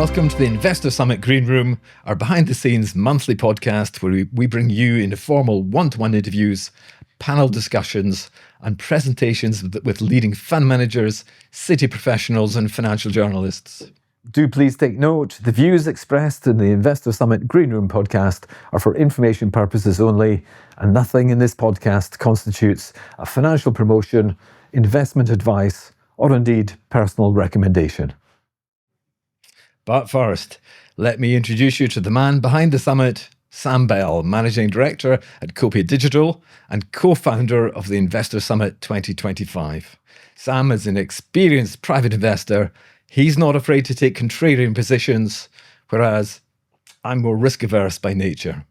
Welcome to the Investor Summit Green Room, our behind-the-scenes monthly podcast where we bring you informal one-to-one interviews, panel discussions, and presentations with leading fund managers, city professionals, and financial journalists. Do please take note, the views expressed in the Investor Summit Green Room podcast are for information purposes only, and nothing in this podcast constitutes a financial promotion, investment advice, or indeed personal recommendation. But first, let me introduce you to the man behind the summit, Sam Bell, Managing Director at Copia Digital and co-founder of the Investor Summit 2025. Sam is an experienced private investor. He's not afraid to take contrarian positions, whereas I'm more risk-averse by nature.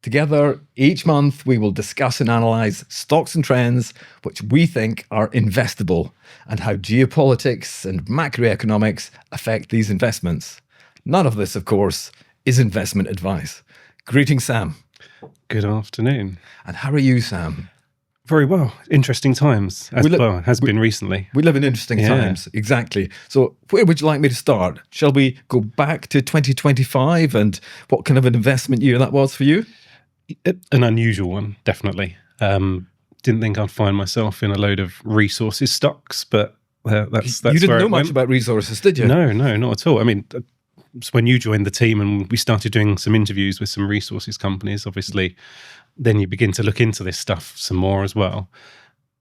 Together, each month, we will discuss and analyse stocks and trends which we think are investable and how geopolitics and macroeconomics affect these investments. None of this, of course, is investment advice. Greetings, Sam. Good afternoon. And how are you, Sam? Very well. Interesting times, as well has been recently. We live in interesting times, exactly. So where would you like me to start? Shall we go back to 2025 and what kind of an investment year that was for you? An unusual one, definitely. Didn't think I'd find myself in a load of resources stocks, but that's you didn't where know much about resources, did you? No, not at all. I mean, it's when you joined the team and we started doing some interviews with some resources companies, obviously, then you begin to look into this stuff some more as well.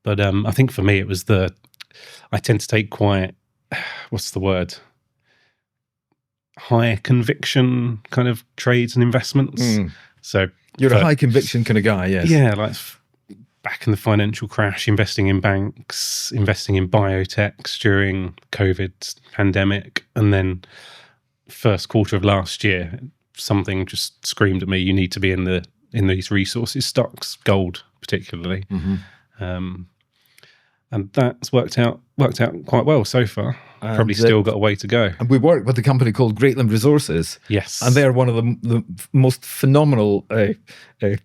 But I think for me, it was I tend to take quite, what's the word? High conviction kind of trades and investments. So you're a high conviction kind of guy, yes. Yeah, like back in the financial crash, investing in banks, investing in biotechs during COVID pandemic, and then first quarter of last year, something just screamed at me, you need to be in these resources stocks, gold particularly. And that's worked out quite well so far. Probably still got a way to go. And we work with a company called Greatland Resources. Yes. And they're one of the most phenomenal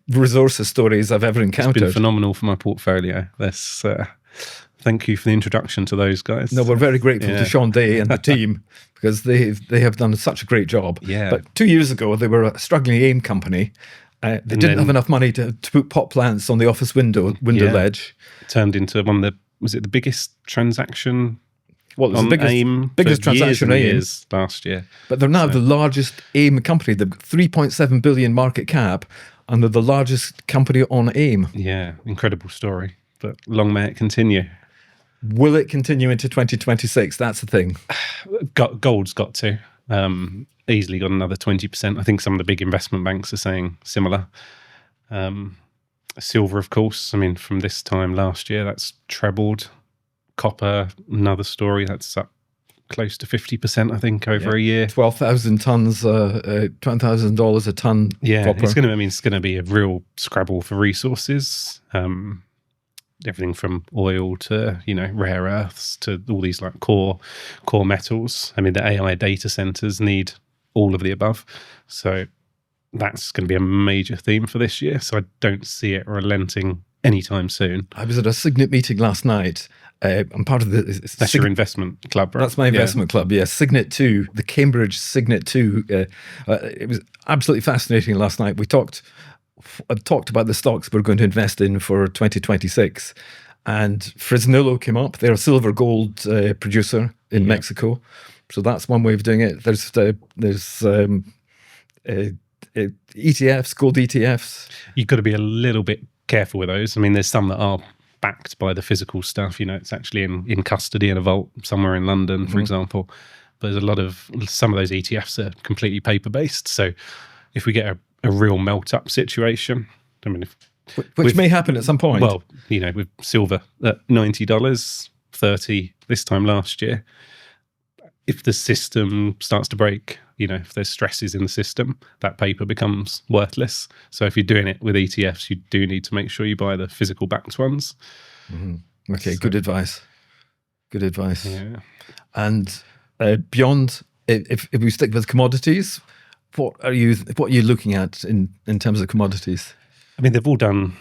resources stories I've ever encountered. It's been phenomenal for my portfolio. Thank you for the introduction to those guys. No, we're very grateful to Sean Day and the team because they have done such a great job. Yeah. But 2 years ago, they were a struggling AIM company. They didn't have enough money to put pot plants on the office window ledge. It turned into one of was it the biggest transaction? Well, it was the biggest transaction years last year. But they're now the largest AIM company. They've 3.7 billion market cap, and they're the largest company on AIM. Yeah, incredible story. But long may it continue. Will it continue into 2026? That's the thing. Gold's got to. Easily got another 20%. I think some of the big investment banks are saying similar. Silver, of course, I mean, from this time last year, that's trebled. Copper, another story, that's up close to 50%, I think, over a year. 12,000 tons, $20,000 a ton. Yeah, copper. It's going to be a real scrabble for resources. Everything from oil to rare earths to all these like core metals. I mean, the AI data centers need all of the above. So that's going to be a major theme for this year. So I don't see it relenting anytime soon. I was at a Signet meeting last night. I'm part of the... That's your investment club, right? That's my investment club, yeah. Signet 2, the Cambridge Signet 2. It was absolutely fascinating last night. We talked about the stocks we're going to invest in for 2026. And Fresnillo came up. They're a silver gold producer in Mexico. So that's one way of doing it. There's ETFs, gold ETFs. You've got to be a little bit careful with those. I mean, there's some that are backed by the physical stuff. It's actually in custody in a vault somewhere in London, for example. But there's some of those ETFs are completely paper-based. So if we get a real melt-up situation, I mean, which may happen at some point. Well, with silver at $90, $30 this time last year, if the system starts to break, if there's stresses in the system, that paper becomes worthless. So if you're doing it with ETFs, you do need to make sure you buy the physical backed ones. Okay, good advice. Good advice. Yeah. And beyond, if we stick with commodities, what are you looking at in terms of commodities? I mean, they've all done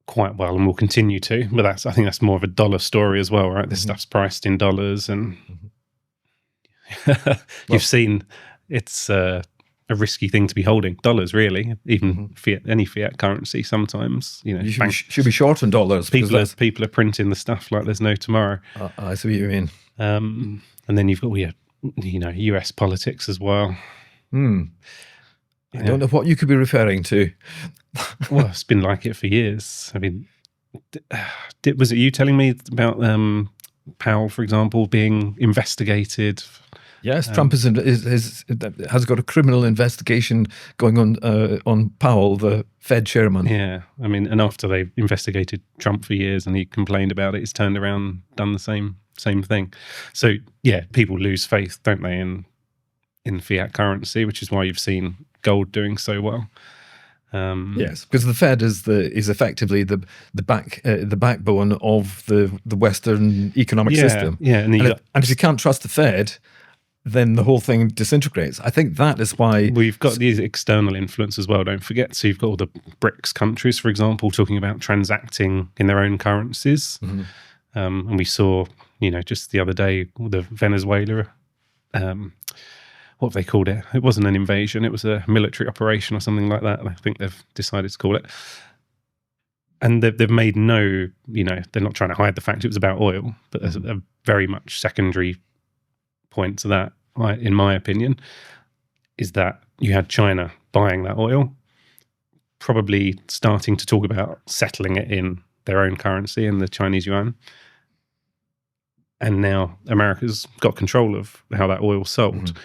quite well and will continue to, but I think that's more of a dollar story as well, right? This stuff's priced in dollars and You've seen it's a risky thing to be holding dollars, really. Even fiat, any fiat currency. Sometimes, you know, You should be short on dollars. People are printing the stuff like there's no tomorrow. I see what you mean. And then you've got US politics as well. I don't know what you could be referring to. Well, it's been like it for years. I mean, was it you telling me about Powell, for example, being investigated? Yes, Trump has got a criminal investigation going on Powell, the Fed chairman. Yeah, I mean, and after they investigated Trump for years and he complained about it, he's turned around, done the same thing. So yeah, people lose faith, don't they, in fiat currency, which is why you've seen gold doing so well. Yes, because the Fed is effectively the backbone of the Western economic system. Yeah, and if you can't trust the Fed, then the whole thing disintegrates. I think that is why we've got these external influence as well. Don't forget. So you've got all the BRICS countries, for example, talking about transacting in their own currencies, and we saw, just the other day, the Venezuela. What have they called it? It wasn't an invasion. It was a military operation or something like that. I think they've decided to call it. And they've made no, they're not trying to hide the fact it was about oil, but there's a very much secondary point to that, in my opinion, is that you had China buying that oil, probably starting to talk about settling it in their own currency, in the Chinese yuan. And now America's got control of how that oil's sold.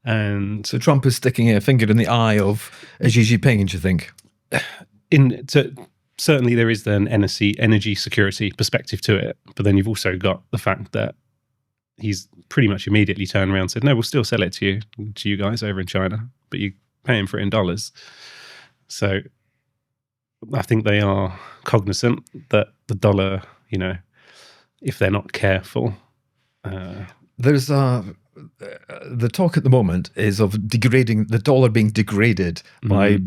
And so Trump is sticking a finger in the eye of Xi Jinping, do you think? Certainly there is an energy security perspective to it, but then you've also got the fact that he's pretty much immediately turned around and said, no, we'll still sell it to you guys over in China, but you pay him for it in dollars. So I think they are cognizant that the dollar, if they're not careful. There's the talk at the moment is of degrading, the dollar being degraded by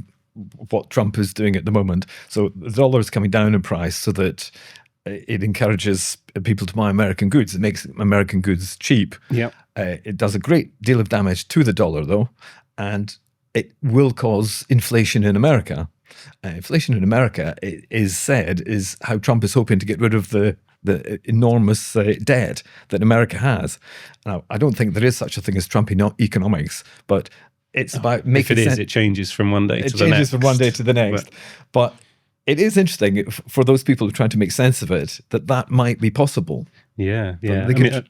what Trump is doing at the moment. So the dollar is coming down in price so that it encourages people to buy American goods. It makes American goods cheap. Yeah. It does a great deal of damage to the dollar, though, and it will cause inflation in America. Inflation in America, it is said, is how Trump is hoping to get rid of the enormous debt that America has. Now, I don't think there is such a thing as Trump economics, but it's about making sense. If it is, it changes from one day to the next. It changes from one day to the next. But it is interesting for those people who are trying to make sense of it, that might be possible. Yeah. I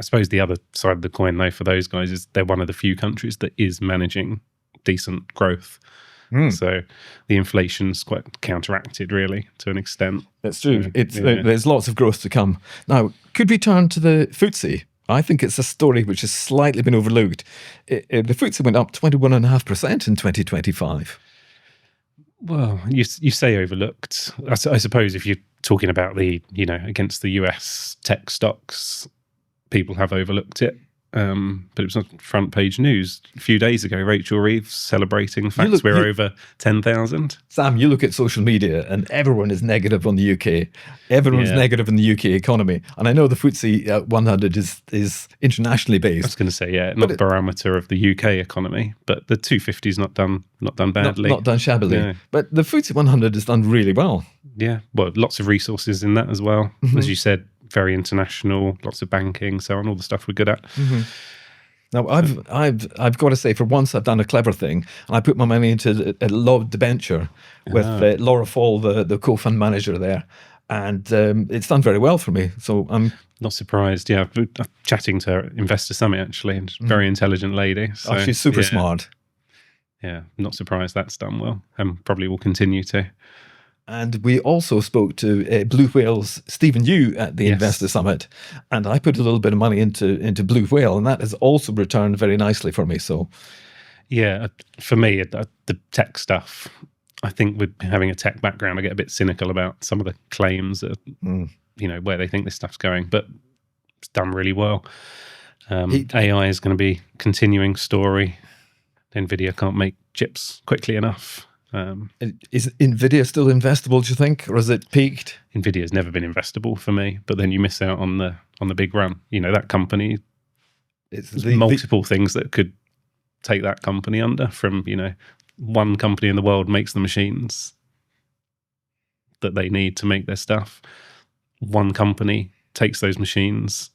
suppose the other side of the coin, though, for those guys is they're one of the few countries that is managing decent growth. So the inflation's quite counteracted, really, to an extent. That's true. There's lots of growth to come. Now, could we turn to the FTSE? I think it's a story which has slightly been overlooked. The FTSE went up 21.5% in 2025. Well, you say overlooked. I suppose if you're talking about the, against the US tech stocks, people have overlooked it. But it was on front page news a few days ago. Rachel Reeves celebrating the fact we're over 10,000. Sam, you look at social media and everyone is negative on the UK. Everyone's negative in the UK economy. And I know the FTSE 100 is internationally based. I was going to say, not a barometer of the UK economy, but the 250's not done badly. Not done shabbily. Yeah. But the FTSE 100 has done really well. Yeah, well, lots of resources in that as well. As you said, very international, lots of banking, so on, all the stuff we're good at. Now, I've got to say, for once, I've done a clever thing, and I put my money into a Debenture with Laura Fall, the co-fund manager there, and it's done very well for me. So I'm not surprised. Yeah, I'm chatting to her at Investor Summit actually, and very intelligent lady. So, she's super smart. Yeah, not surprised that's done well, and probably will continue to. And we also spoke to Blue Whale's Stephen Yu at the Investor Summit, and I put a little bit of money into Blue Whale, and that has also returned very nicely for me. So, yeah, for me, the tech stuff, I think with having a tech background, I get a bit cynical about some of the claims that, where they think this stuff's going, but it's done really well. AI is going to be a continuing story. Nvidia can't make chips quickly enough. Is Nvidia still investable, do you think, or has it peaked? Nvidia's never been investable for me, but then you miss out on the big run. That company It's There's multiple things that could take that company under. From, you know, one company in the world makes the machines that they need to make their stuff. One company takes those machines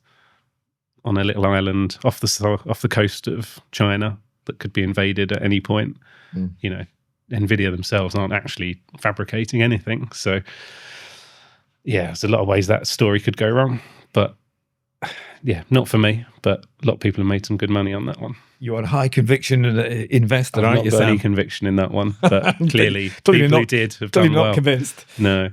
on a little island off the coast of China that could be invaded at any point. You know, Nvidia themselves aren't actually fabricating anything. So yeah, there's a lot of ways that story could go wrong. But yeah, not for me. But a lot of people have made some good money on that one. You are a high conviction investor, I've aren't not you, got Sam? any conviction in that one, but clearly Clearly people not- who did have Totally done not well. convinced. No.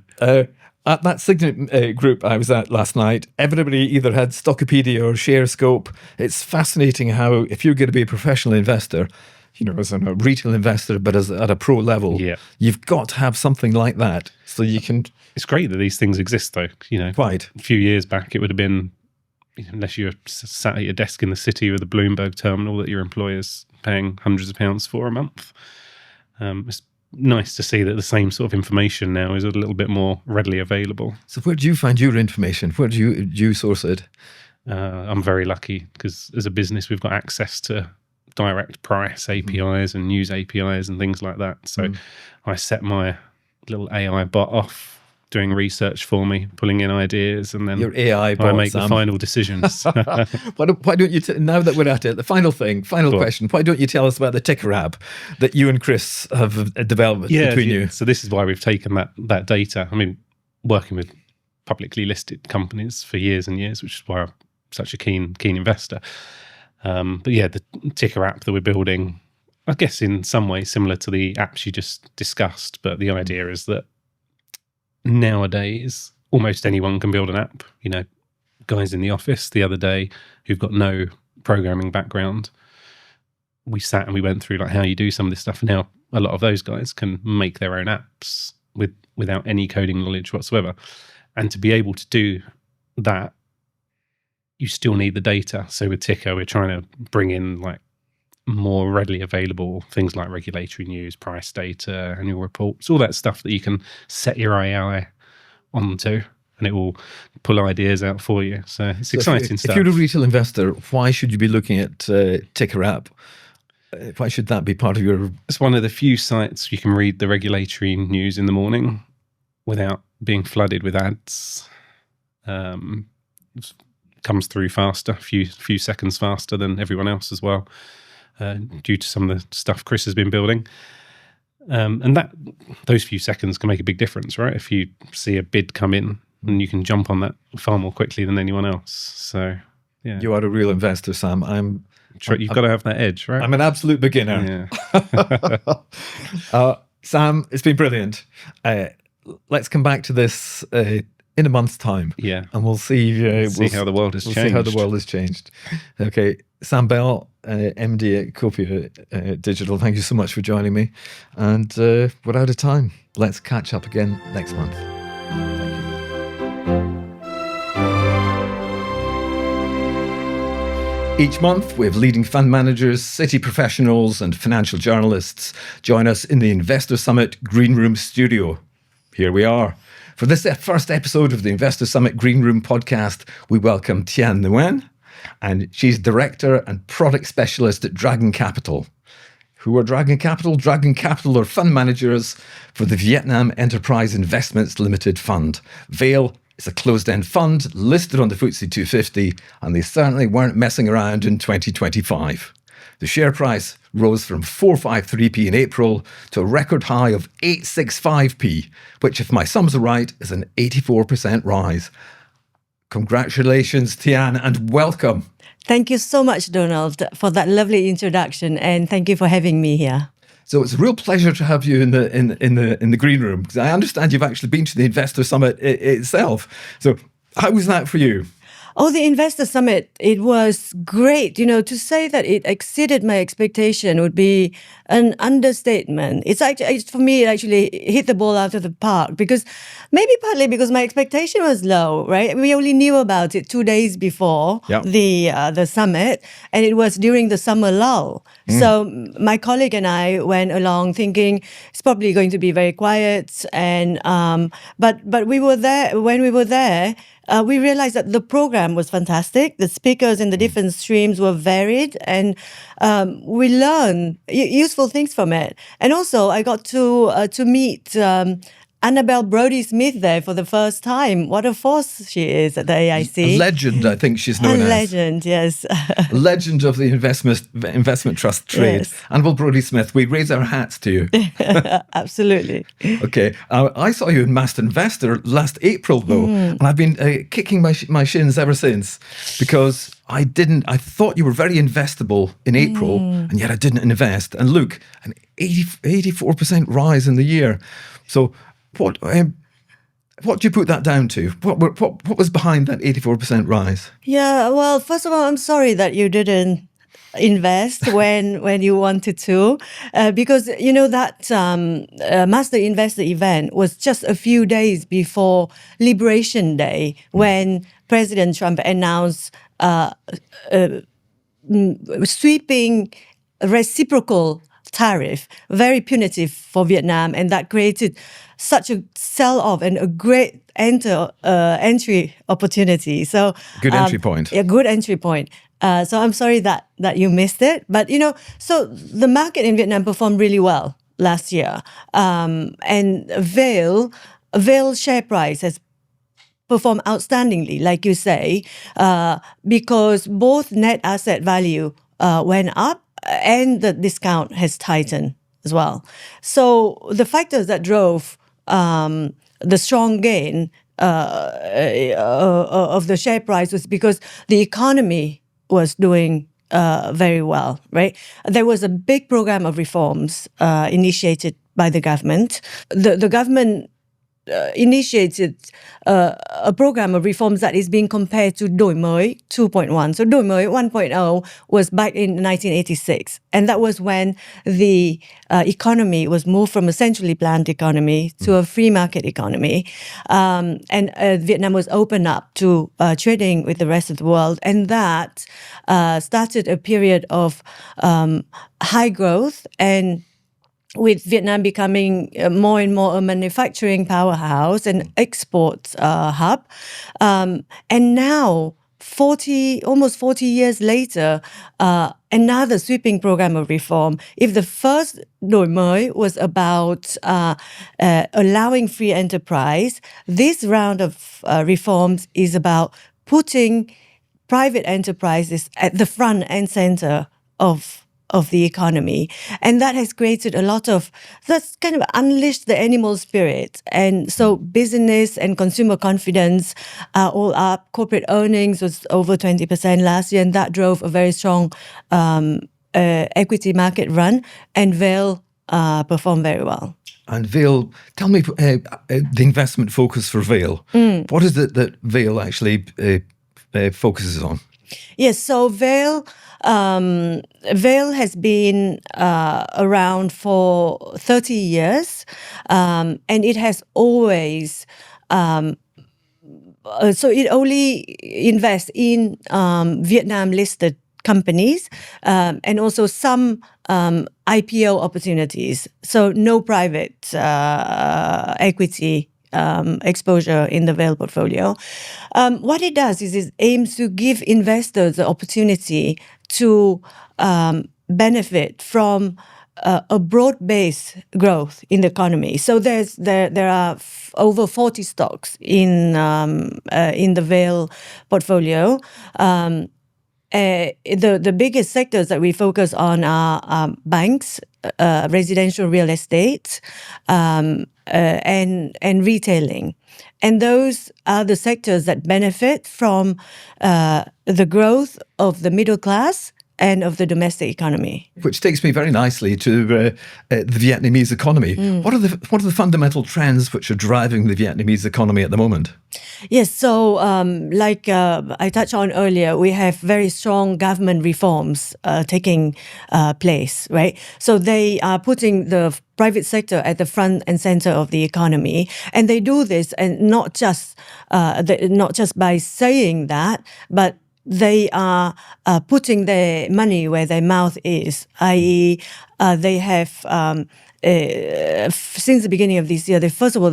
At that Signet group I was at last night, everybody either had Stockopedia or ShareScope. It's fascinating how, if you're going to be a professional investor, you know, as a retail investor, but at a pro level, Yeah. you've got to have something like that so you can. It's great that these things exist, though. You know, Quite. a few years back, it would have been, unless you're sat at your desk in the city with a Bloomberg terminal that your employer's paying hundreds of pounds for a month. It's nice to see that the same sort of information now is a little bit more readily available. So where do you find your information? Where do you source it? I'm very lucky because as a business, we've got access to direct price APIs and news APIs and things like that. So I set my little AI bot off doing research for me, pulling in ideas, and then Your AI bot, I make Sam. the final decisions. Why don't you, now that we're at it, the final question, why don't you tell us about the ticker app that you and Chris have developed between you? So this is why we've taken that data. I mean, working with publicly listed companies for years and years, which is why I'm such a keen investor. But yeah, the ticker app that we're building, I guess in some way similar to the apps you just discussed, but the idea is that nowadays almost anyone can build an app. You know, guys in the office the other day who've got no programming background, we sat and we went through like how you do some of this stuff. Now a lot of those guys can make their own apps without any coding knowledge whatsoever. And to be able to do that, you still need the data. So with Ticker, we're trying to bring in like more readily available things like regulatory news, price data, annual reports, all that stuff that you can set your AI onto, and it will pull ideas out for you. So it's exciting stuff. If you're a retail investor, why should you be looking at Ticker app? Why should that be part of your... It's one of the few sites you can read the regulatory news in the morning without being flooded with ads. Comes through faster, a few seconds faster than everyone else as well. Due to some of the stuff Chris has been building. And those few seconds can make a big difference, right? If you see a bid come in, and you can jump on that far more quickly than anyone else. So, yeah. You are a real investor, Sam. You've got to have that edge, right? I'm an absolute beginner. Yeah. Sam, it's been brilliant. Let's come back to this in a month's time. Yeah. And we'll see... see how the world has changed. See how the world has changed. Okay. Sam Bell, MD at Copia Digital, thank you so much for joining me. And we're out of time. Let's catch up again next month. Thank you. Each month, we have leading fund managers, city professionals, and financial journalists join us in the Investor Summit Green Room studio. Here we are. For this first episode of the Investor Summit Green Room podcast, we welcome Thuy Anh Nguyen, and she's Director and Product Specialist at Dragon Capital. Who are Dragon Capital? Dragon Capital are fund managers for the Vietnam Enterprise Investments Ltd fund. VAIL is a closed-end fund listed on the FTSE 250, and they certainly weren't messing around in 2025. The share price rose from 453p in April to a record high of 865p, which, if my sums are right, is an 84% rise. Congratulations, Thuy Anh, and welcome. Thank you so much, Donald, for that lovely introduction, and thank you for having me here. So it's a real pleasure to have you in the green room, because I understand you've actually been to the Investor Summit itself. So how was that for you? Oh, the Investor Summit, it was great. You know, to say that it exceeded my expectation would be an understatement. It's actually, for me, it actually hit the ball out of the park, because maybe partly because my expectation was low, right? We only knew about it 2 days before the summit, and it was during the summer lull. So my colleague and I went along thinking it's probably going to be very quiet, and but we were there. When we were there, we realized that the program was fantastic. The speakers in the different streams were varied, and we learned useful things from it. And also, I got to meet Annabelle Brodie-Smith there for the first time. What a force she is at the AIC. A legend, I think she's known a as. legend, yes. Legend of the investment trust trade. Yes. Annabelle Brodie-Smith, we raise our hats to you. Absolutely. Okay. I saw you in Master Investor last April, though, and I've been kicking my shins ever since because I thought you were very investable in April, and yet I didn't invest. And look, an 84% rise in the year. So what do you put that down to? What was behind that 84% rise? Yeah, well, first of all, I'm sorry that you didn't invest when you wanted to, because that Master Investor event was just a few days before Liberation Day, when President Trump announced sweeping reciprocal tariff, very punitive for Vietnam, and that created such a sell-off and a great entry opportunity. So good entry point. A good entry point. So I'm sorry that you missed it, but so the market in Vietnam performed really well last year, and Vail share price has performed outstandingly, like you say, because both net asset value went up and the discount has tightened as well. So the factors that drove the strong gain of the share price was because the economy was doing very well, right? There was a big program of reforms initiated by the government. The government initiated a program of reforms that is being compared to Đổi Mới 2.1. So Đổi Mới 1.0 was back in 1986. And that was when the economy was moved from a centrally planned economy to a free market economy. And Vietnam was opened up to trading with the rest of the world. And that started a period of high growth, and with Vietnam becoming more and more a manufacturing powerhouse and export hub. And now, almost 40 years later, another sweeping program of reform. If the first Đổi Mới was about allowing free enterprise, this round of reforms is about putting private enterprises at the front and center of the economy. And that has created that's kind of unleashed the animal spirit. And so business and consumer confidence are all up. Corporate earnings was over 20% last year, and that drove a very strong equity market run. And Vail performed very well. And Vail, tell me the investment focus for Vail. What is it that Vail actually focuses on? Yes, so Vail has been around for 30 years, and it has always, so it only invests in Vietnam-listed companies and also some IPO opportunities, so no private equity exposure in the Vail portfolio. What it does is it aims to give investors the opportunity to benefit from a broad-based growth in the economy. So there are over 40 stocks in the Vail portfolio. The biggest sectors that we focus on are banks, residential real estate, and retailing. And those are the sectors that benefit from the growth of the middle class and of the domestic economy. Which takes me very nicely to the Vietnamese economy. What are the fundamental trends which are driving the Vietnamese economy at the moment? Yes, so like I touched on earlier, we have very strong government reforms taking place, right? So they are putting the private sector at the front and center of the economy, and they do this, and not just by saying that, but they are putting their money where their mouth is, i.e., they have, since the beginning of this year, they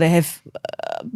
have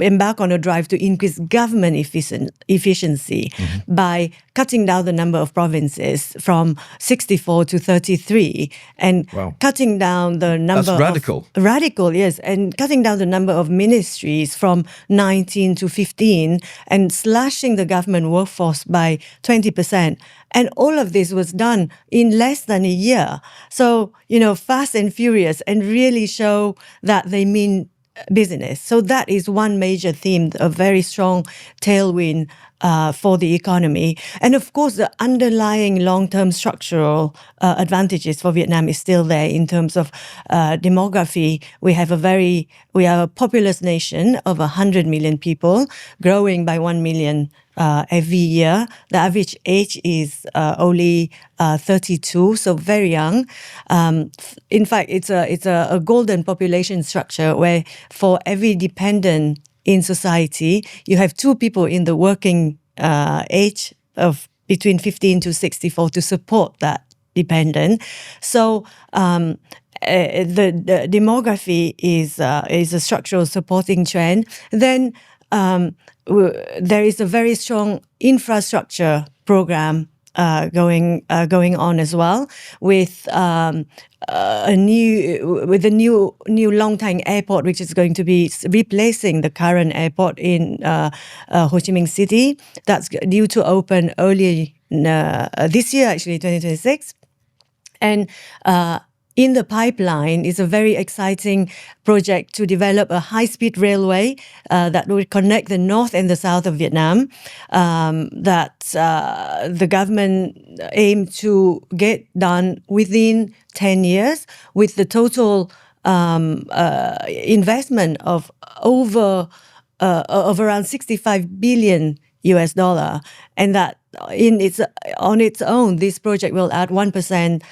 embark on a drive to increase government efficiency by cutting down the number of provinces from 64 to 33 and cutting down the number That's radical. Radical, yes, and cutting down the number of ministries from 19 to 15 and slashing the government workforce by 20%. And all of this was done in less than a year. So, fast and furious, and really show that they mean business. So that is one major theme, a very strong tailwind for the economy. And of course, the underlying long-term structural advantages for Vietnam is still there in terms of demography. We are a populous nation of 100 million people, growing by 1 million every year. The average age is only 32, so very young. In fact, it's a golden population structure where for every dependent in society, you have 2 people in the working age of between 15 to 64 to support that dependent. So the demography is a structural supporting trend. Then there is a very strong infrastructure program going on as well, with a new Long Thanh airport, which is going to be replacing the current airport in Ho Chi Minh City. That's due to open early this year, actually 2026, and in the pipeline is a very exciting project to develop a high-speed railway that will connect the north and the south of Vietnam, that the government aim to get done within 10 years, with the total investment of around 65 billion US dollar, and that on its own, this project will add 1%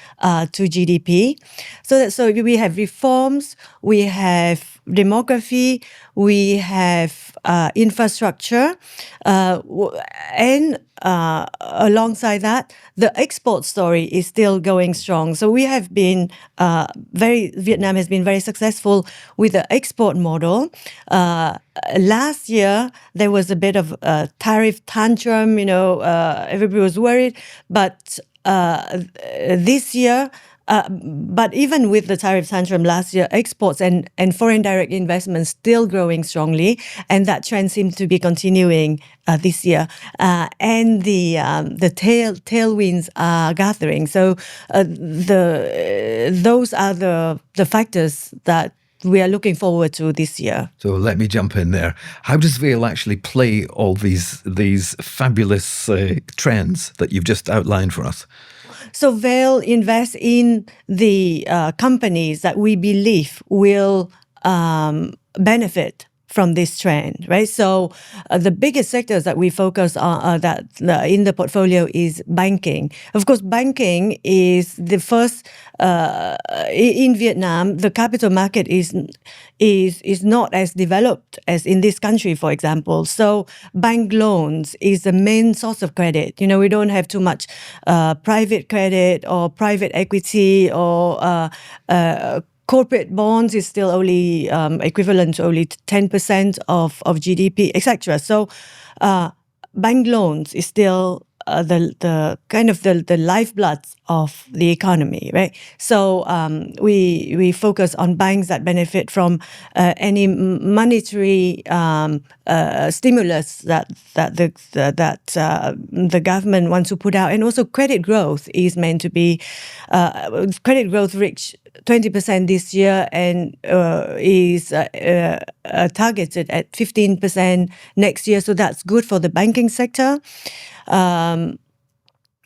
to GDP. So we have reforms, we have demography, we have infrastructure, and alongside that, the export story is still going strong. So we have been Vietnam has been very successful with the export model. Last year, there was a bit of a tariff tantrum, everybody was worried, but this year, but even with the tariff tantrum last year, exports and foreign direct investments still growing strongly, and that trend seems to be continuing this year. And the tailwinds are gathering. So those are the factors that we are looking forward to this year. So let me jump in there. How does Vail actually play all these fabulous trends that you've just outlined for us? So Vail invests in the companies that we believe will benefit from this trend, right? So the biggest sectors that we focus on in the portfolio is banking. Of course, banking is the first in Vietnam. The capital market is not as developed as in this country, for example. So bank loans is the main source of credit. We don't have too much private credit or private equity or corporate bonds is still only equivalent to only 10% of GDP, etc. So bank loans is still the kind of the lifeblood of the economy, right? So we focus on banks that benefit from any monetary stimulus that the government wants to put out, and also credit growth is meant to be credit growth reached 20% this year and is targeted at 15% next year. So that's good for the banking sector.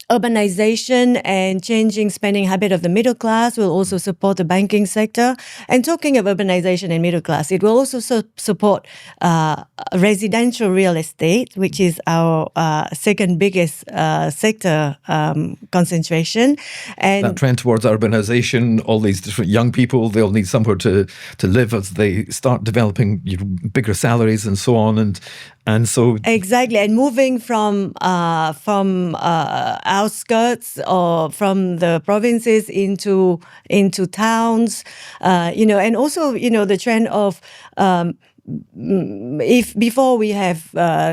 Urbanization and changing spending habit of the middle class will also support the banking sector. And talking of urbanization and middle class, it will also support residential real estate, which is our second biggest sector concentration. And that trend towards urbanization, all these different young people, they'll need somewhere to live as they start developing bigger salaries and so on. And so exactly, and moving from outskirts or from the provinces into towns, and also the trend of if before we have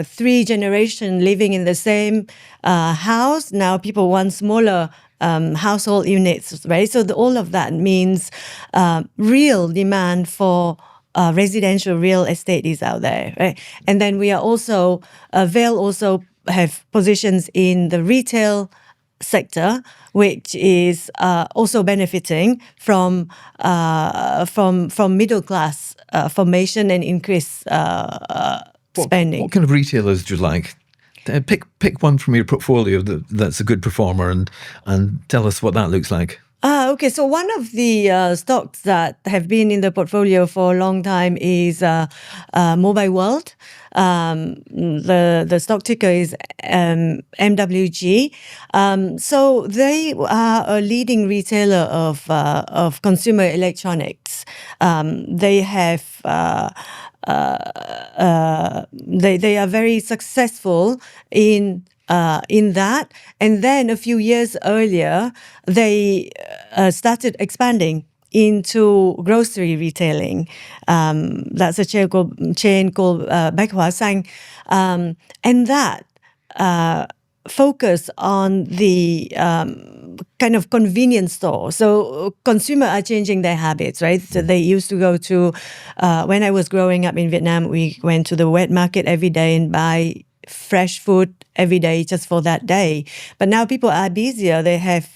3 generations living in the same house, now people want smaller household units, right? So all of that means real demand for residential real estate is out there, right? And then we are also, Vail also have positions in the retail sector, which is also benefiting from middle class formation and increased spending. What kind of retailers do you like? Pick one from your portfolio that's a good performer and tell us what that looks like. Okay, so one of the stocks that have been in the portfolio for a long time is Mobile World. The stock ticker is MWG. So they are a leading retailer of consumer electronics. They have they are very successful in that. And then a few years earlier, they started expanding into grocery retailing. That's a chain called Bách Hóa Xanh. And that focus on the kind of convenience store. So consumers are changing their habits, right? So they used to go to, when I was growing up in Vietnam, we went to the wet market every day and buy fresh food every day just for that day. But now people are busier. They have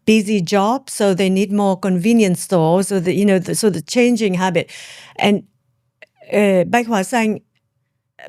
busy jobs, so they need more convenience stores. So the changing habit, and Bách Hóa Xanh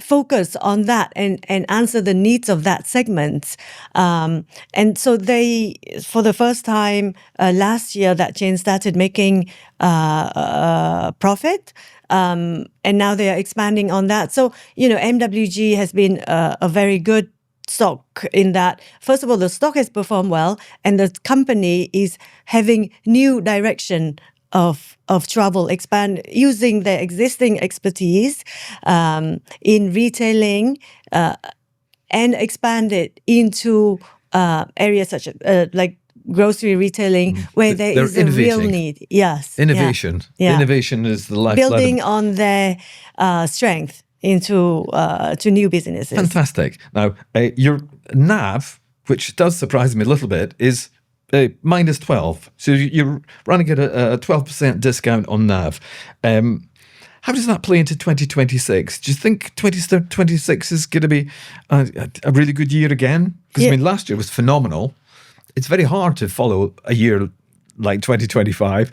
focus on that and answer the needs of that segment. And so they, for the first time last year, that chain started making profit. And now they are expanding on that. So, MWG has been a very good stock in that. First of all, the stock has performed well, and the company is having new direction of travel, expand using their existing expertise in retailing and expand it into areas such as like grocery retailing, where there is a real need. Yes, innovation. Yeah. Innovation is the lifeblood. Building on their strength into to new businesses. Fantastic. Now, your NAV, which does surprise me a little bit, is minus 12. So you're running at a 12% discount on NAV. How does that play into 2026? Do you think 2026 is going to be a really good year again? Because last year was phenomenal. It's very hard to follow a year like 2025.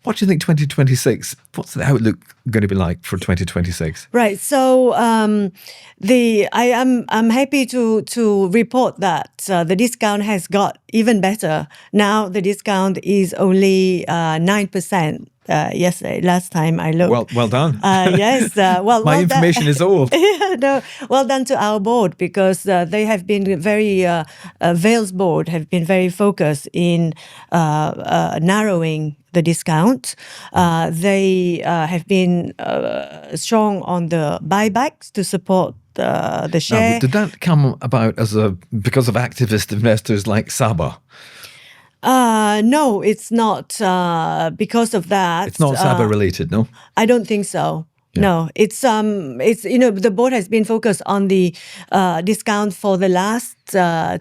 What do you think 2026, what's the outlook going to be like for 2026? Right. So I'm happy to report that the discount has got even better. Now the discount is only 9%. Yesterday, last time I looked. Well done. Yes. My information is old. No, well done to our board, because they have been very, Vail's board have been very focused in narrowing the discount. They have been strong on the buybacks to support the share. Now, did that come about because of activist investors like Saba? No, it's not because of that. It's not Saba related, no? I don't think so. Yeah. No, it's the board has been focused on the discount for the last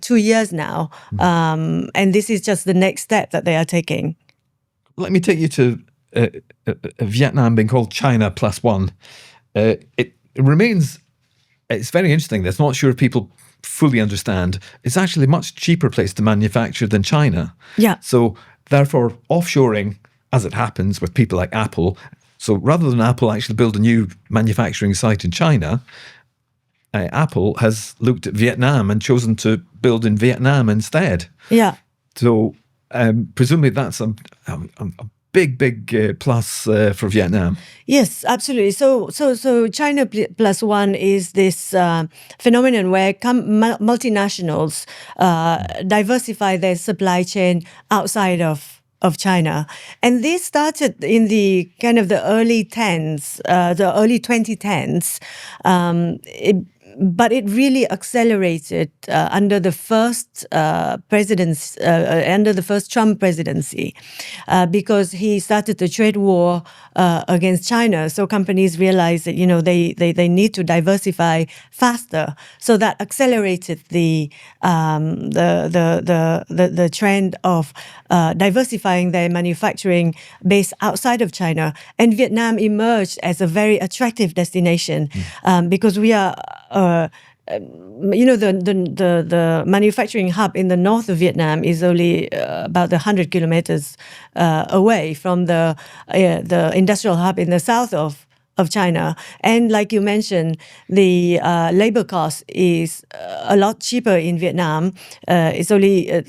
2 years now, and this is just the next step that they are taking. Let me take you to Vietnam being called China plus one. It remains. It's very interesting. That's not sure if people fully understand. It's actually a much cheaper place to manufacture than China. Yeah. So therefore, offshoring, as it happens with people like Apple. So rather than Apple actually build a new manufacturing site in China, Apple has looked at Vietnam and chosen to build in Vietnam instead. Yeah. So presumably that's a big plus for Vietnam. Yes, absolutely. So China plus one is this phenomenon where multinationals diversify their supply chain outside of China. And this started in the kind of the early 2010s. but it really accelerated under the first under the first Trump presidency, because he started the trade war against China. So companies realized that they need to diversify faster. So that accelerated the trend of diversifying their manufacturing base outside of China, and Vietnam emerged as a very attractive destination because we are. The manufacturing hub in the north of Vietnam is only about 100 kilometers away from the industrial hub in the south of China. And like you mentioned, the labor cost is a lot cheaper in Vietnam. It's only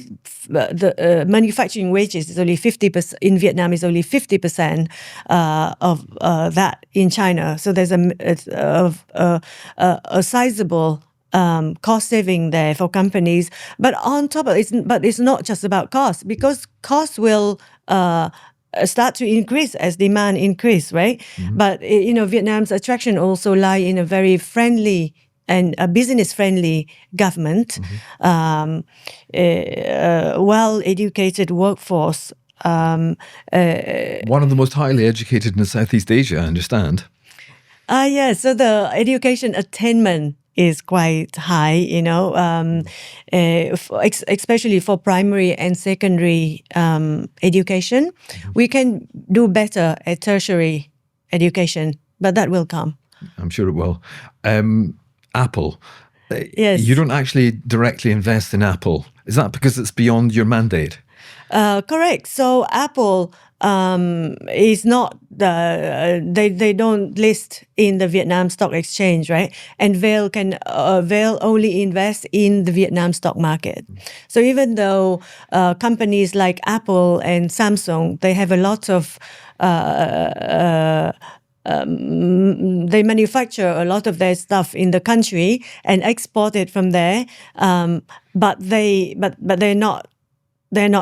the manufacturing wages is only 50% in Vietnam, is only 50% of that in China. So there's a sizable cost saving there for companies. But on top of it, it's not just about cost, because costs will start to increase as demand increase, right? But Vietnam's attraction also lie in a very friendly and a business-friendly government, well-educated workforce. One of the most highly educated in Southeast Asia, I understand. So the education attainment is quite high, especially for primary and secondary education. We can do better at tertiary education, but that will come. I'm sure it will. Apple. Yes. You don't actually directly invest in Apple. Is that because it's beyond your mandate? Correct. So Apple is not they don't list in the Vietnam Stock Exchange, right? And Vail only invest in the Vietnam stock market. So even though companies like Apple and Samsung, they have a lot of they manufacture a lot of their stuff in the country and export it from there, but they're not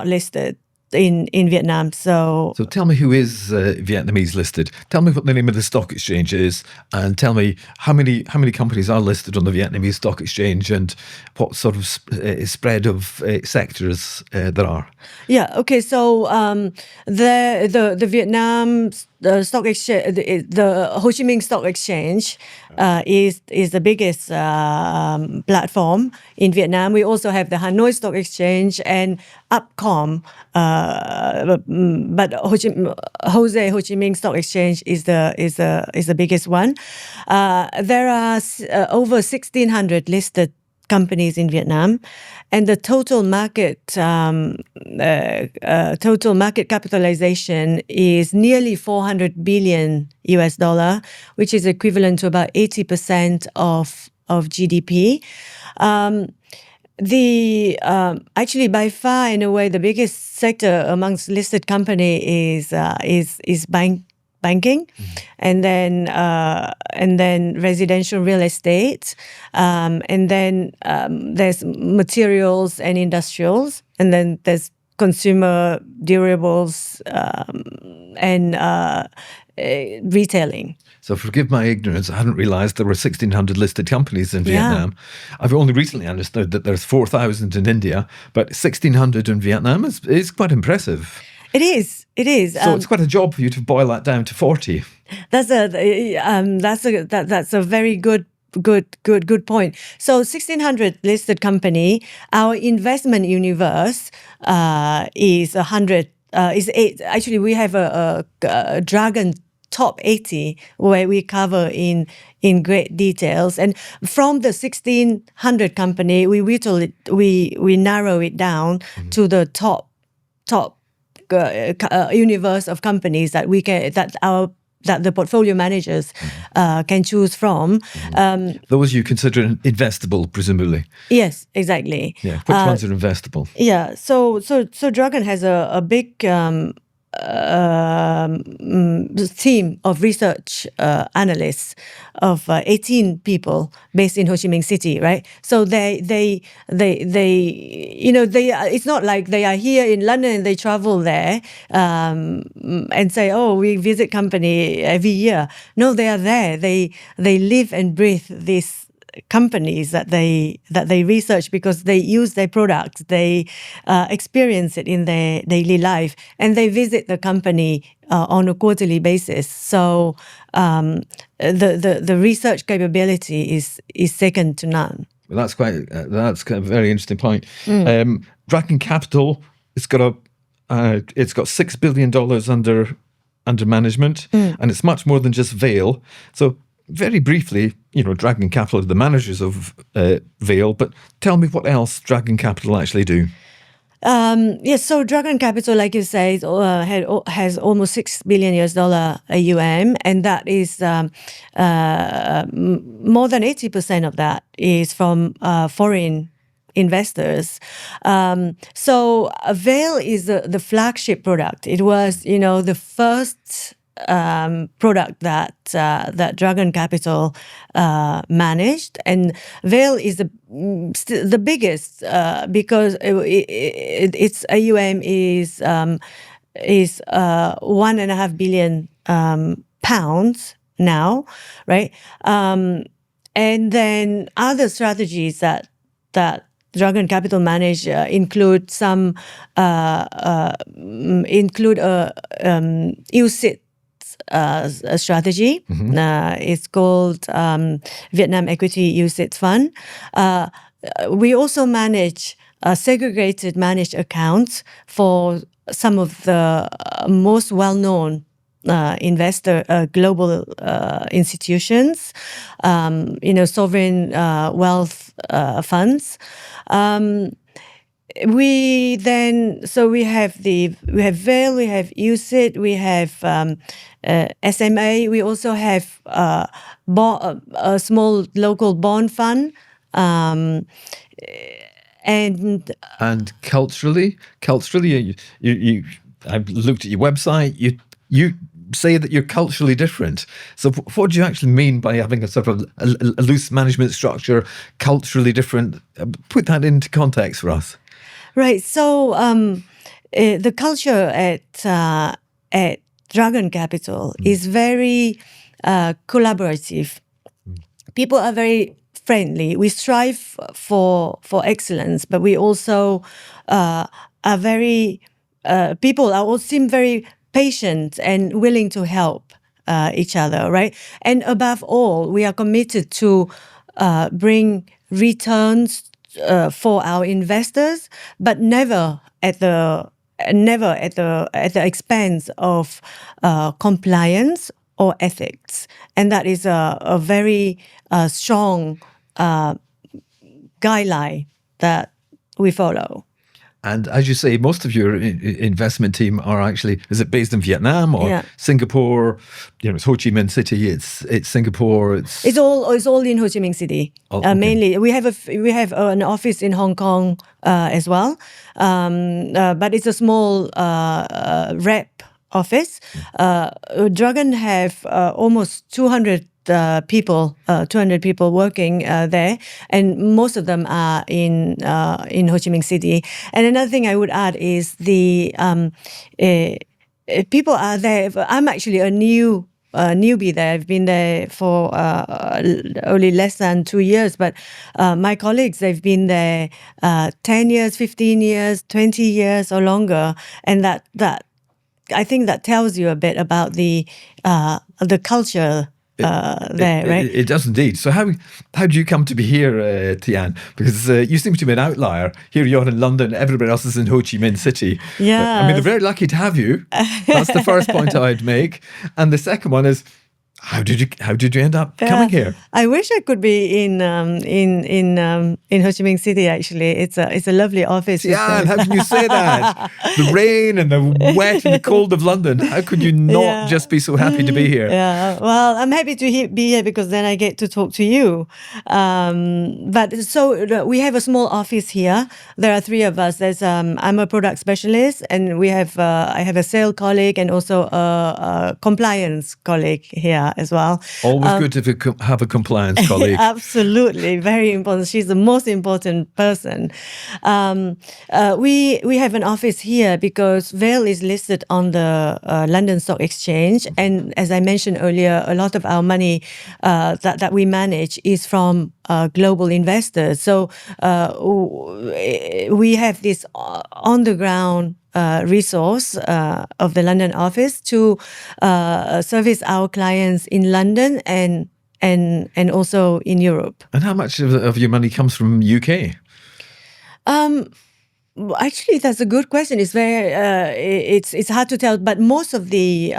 listed in Vietnam. So tell me who is Vietnamese listed. Tell me what the name of the stock exchange is, and tell me how many companies are listed on the Vietnamese stock exchange, and what sort of spread of sectors there are. Yeah. Okay. So the Vietnam stock exchange, the Ho Chi Minh Stock Exchange, is the biggest platform in Vietnam. We also have the Hanoi Stock Exchange and Upcom, but Ho Chi Minh Stock Exchange is the biggest one. There are over 1,600 listed companies in Vietnam, and the total market capitalization is nearly $400 billion, which is equivalent to about 80% of GDP. Actually, by far and away, the biggest sector amongst listed company is banking, and then residential real estate, and then there's materials and industrials, and then there's consumer durables and retailing. So forgive my ignorance, I hadn't realised there were 1,600 listed companies in Vietnam. I've only recently understood that there's 4,000 in India, but 1,600 in Vietnam is quite impressive. It is. So it's quite a job for you to boil that down to 40. That's a very good point. So 1,600 listed company. Our investment universe is 100. Is 8. Actually, we have a Dragon Top 80 where we cover in great details. And from the 1,600 company, we narrow it down to the top universe of companies that the portfolio managers can choose from. Those you consider investable, presumably. Yes, exactly. Yeah. Which ones are investable? Yeah. So Dragon has a big team of research analysts of 18 people based in Ho Chi Minh City, right? So they it's not like they are here in London and they travel there and say, oh, we visit company every year. No, they are there. They live and breathe this companies that they research, because they use their products, they experience it in their daily life, and they visit the company on a quarterly basis. So the research capability is second to none. Well, that's kind of a very interesting point. Dragon Capital, it's got $6 billion under management, and it's much more than just Vail. So very briefly, Dragon Capital are the managers of Vail, but tell me what else Dragon Capital actually do. Yes, so Dragon Capital, like you say, has almost $6 billion AUM, and that is more than 80% of that is from foreign investors. So Vail is the flagship product. It was, the first product that Dragon Capital managed, and Vail is the biggest because its AUM is £1.5 billion now, right? And then other strategies that Dragon Capital manage include UCITS strategy. It's called Vietnam Equity UCITS Fund. We also manage segregated managed accounts for some of the most well-known global institutions, sovereign wealth funds. We have Vail, we have UCITS, we have SMA. We also have a small local bond fund, and culturally, you I've looked at your website. You say that you're culturally different. So what do you actually mean by having a sort of a loose management structure, culturally different? Put that into context for us. Right. So the culture at Dragon Capital is very collaborative. People are very friendly. We strive for excellence, but we also are very people all seem very patient and willing to help each other, right? And above all, we are committed to bring returns for our investors, but never at the expense of compliance or ethics. And that is a very strong guideline that we follow. And as you say, most of your investment team are actually, is it based in Vietnam or Singapore? It's Ho Chi Minh City. It's Singapore. It's all in Ho Chi Minh City. Okay. Mainly, we have an office in Hong Kong as well, but it's a small rep office. Dragon have almost 200 people working there, and most of them are in Ho Chi Minh City. And another thing I would add is the people are there. I'm actually a newbie there. I've been there for only less than 2 years, but my colleagues, they've been there 10 years, 15 years, 20 years or longer, and that I think that tells you a bit about the culture there, right? It does indeed. So how do you come to be here, Thuy Anh? Because you seem to be an outlier. Here you are in London, everybody else is in Ho Chi Minh City. Yeah. I mean, they're very lucky to have you. That's the first point I'd make. And the second one is, how did you end up coming here? I wish I could be in Ho Chi Minh City. Actually, it's a lovely office. Yeah, and how can you say that? The rain and the wet and the cold of London. How could you not just be so happy to be here? Yeah, well, I'm happy to be here because then I get to talk to you. But so we have a small office here. There are 3 of us. There's I'm a product specialist, and we have I have a sales colleague and also a compliance colleague here. as well. Always good to have a compliance colleague. Absolutely, very important. She's the most important person. We have an office here because Vail is listed on the London Stock Exchange, and as I mentioned earlier, a lot of our money that we manage is from global investors. So we have this on the ground resource of the London office to service our clients in London and also in Europe. And how much of your money comes from UK? Actually, that's a good question. It's very, it's hard to tell, but most of the,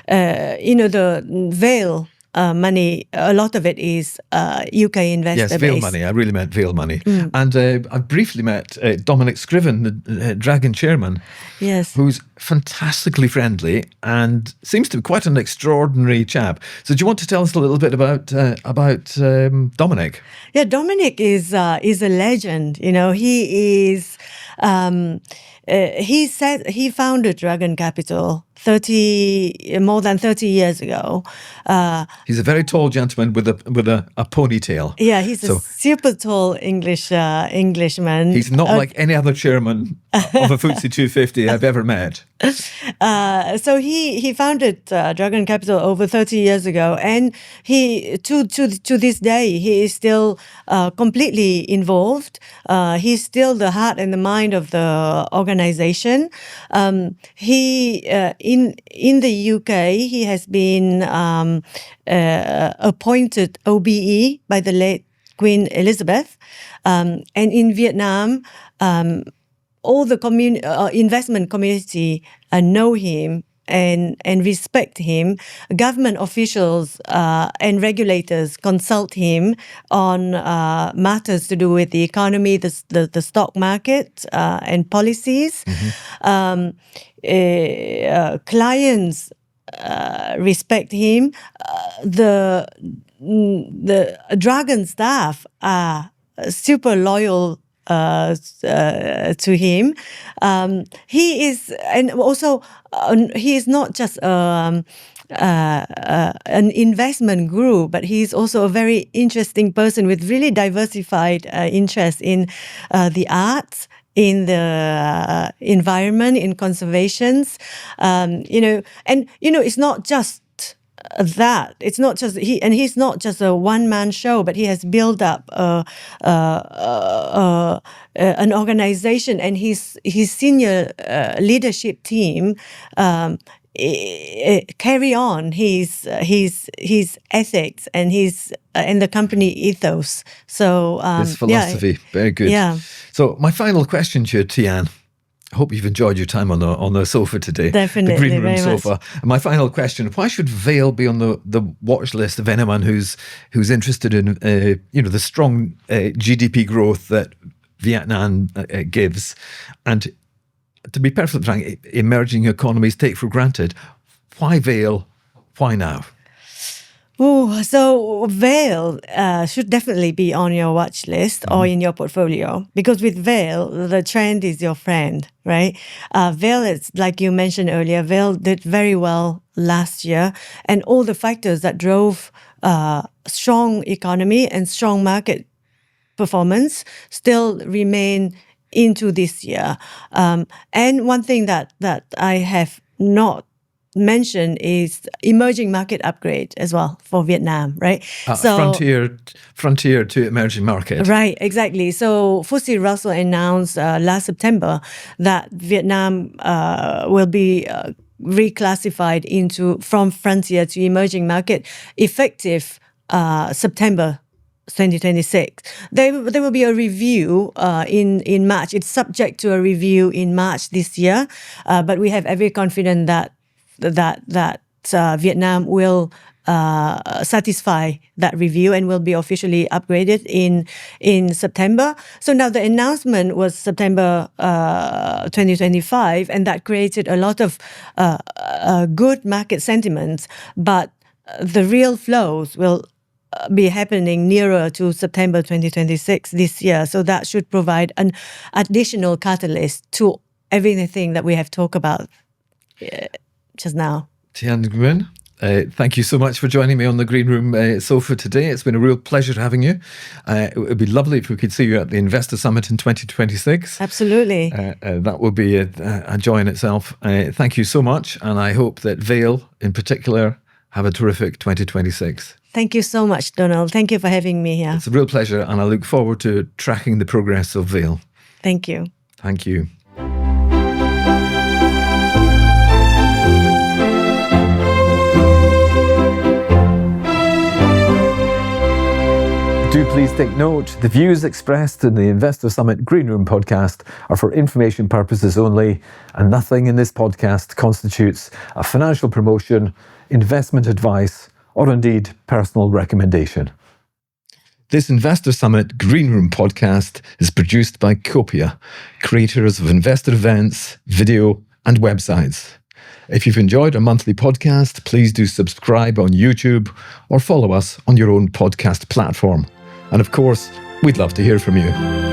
the Vail money, a lot of it is UK investor Yes, Vail base. money. I really meant Vail money. And I briefly met Dominic Scriven, the Dragon chairman. Yes. Who's fantastically friendly and seems to be quite an extraordinary chap. So, do you want to tell us a little bit about Dominic? Yeah, Dominic is a legend. He is. He founded Dragon Capital more than 30 years ago. He's a very tall gentleman with a ponytail. Yeah, he's a super tall Englishman. He's not like any other chairman of a FTSE 250 I've ever met. So he founded Dragon Capital over 30 years ago, and he to this day he is still completely involved. He's still the heart and the mind of the organization. He in the UK he has been appointed OBE by the late Queen Elizabeth, and in Vietnam. All the investment community know him and respect him. Government officials and regulators consult him on matters to do with the economy, the stock market, and policies. Clients respect him. The Dragon staff are super loyal to him. He is, and also he is not just an investment guru, but he's also a very interesting person with really diversified interests in the arts, in the environment, in conservations. It's not just that. It's not just he's not just a one-man show, but he has built up an organization, and his senior leadership team carry on his ethics and and the company ethos. So his philosophy, very good. Yeah. So my final question to you, Tian. I hope you've enjoyed your time on the sofa today. Definitely, the green room very sofa. much. And my final question: why should Vail be on the watch list of anyone who's interested in the strong GDP growth that Vietnam gives, and to be perfectly frank, emerging economies take for granted? Why Vail? Why now? Oh, so Vail should definitely be on your watch list or in your portfolio, because with Vail, the trend is your friend, right? Vail, is, like you mentioned earlier, Vail did very well last year, and all the factors that drove strong economy and strong market performance still remain into this year. And one thing that I have not mentioned is emerging market upgrade as well for Vietnam, right? Frontier to emerging market. Right, exactly. So FTSE Russell announced last September that Vietnam will be reclassified from frontier to emerging market effective September 2026. There will be a review in March. It's subject to a review in March this year, but we have every confidence that Vietnam will satisfy that review and will be officially upgraded in September. So now the announcement was September 2025, and that created a lot of good market sentiments, but the real flows will be happening nearer to September 2026 this year. So that should provide an additional catalyst to everything that we have talked about just now. Thuy Anh Nguyen, Thank you so much for joining me on the Green Room sofa today. It's been a real pleasure having you. It would be lovely if we could see you at the Investor Summit in 2026. Absolutely. That would be a joy in itself. Thank you so much. And I hope that Vail in particular have a terrific 2026. Thank you so much, Donald. Thank you for having me here. It's a real pleasure, and I look forward to tracking the progress of Vail. Thank you. Thank you. Do please take note, the views expressed in the Investor Summit Green Room podcast are for information purposes only, and nothing in this podcast constitutes a financial promotion, investment advice, or indeed personal recommendation. This Investor Summit Green Room podcast is produced by Copia, creators of investor events, video, and websites. If you've enjoyed our monthly podcast, please do subscribe on YouTube or follow us on your own podcast platform. And of course, we'd love to hear from you.